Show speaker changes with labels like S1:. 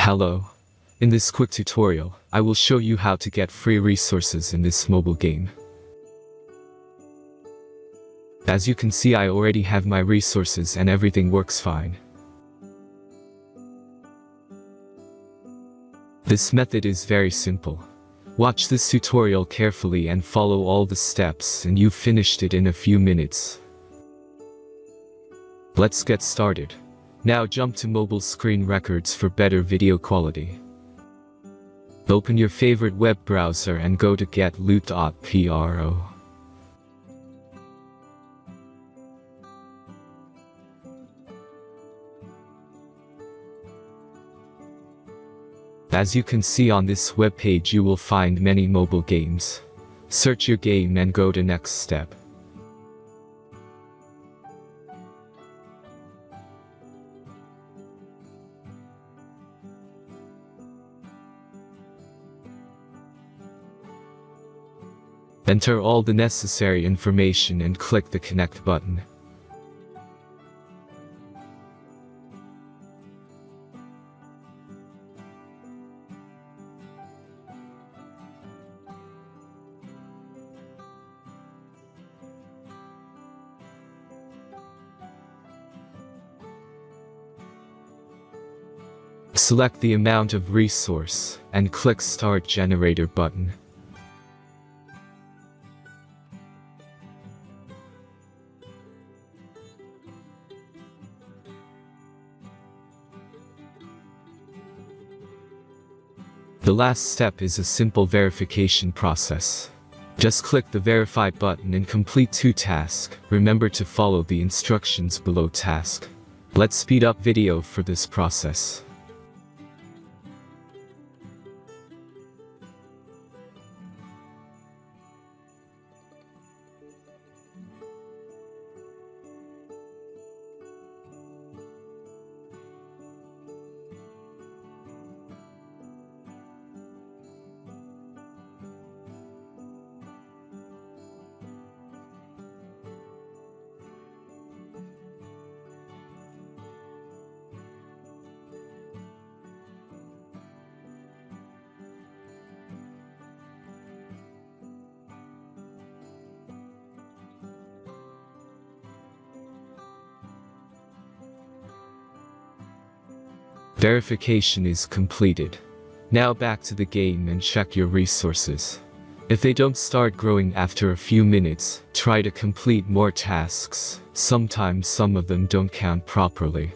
S1: Hello. In this quick tutorial, I will show you how to get free resources in this mobile game. As you can see, I already have my resources and everything works fine. This method is very simple. Watch this tutorial carefully and follow all the steps and you've finished it in a few minutes. Let's get started. Now jump to mobile screen records for better video quality. Open your favorite web browser and go to get.Our. As you can see on this web page, you will find many mobile games. Search your game and go to next step. Enter all the necessary information and click the Connect button. Select the amount of resource and click Start Generator button. The last step is a simple verification process. Just click the Verify button and complete 2 tasks. Remember to follow the instructions below task. Let's speed up video for this process. Verification is completed. Now back to the game and check your resources. If they don't start growing after a few minutes, try to complete more tasks. Sometimes some of them don't count properly.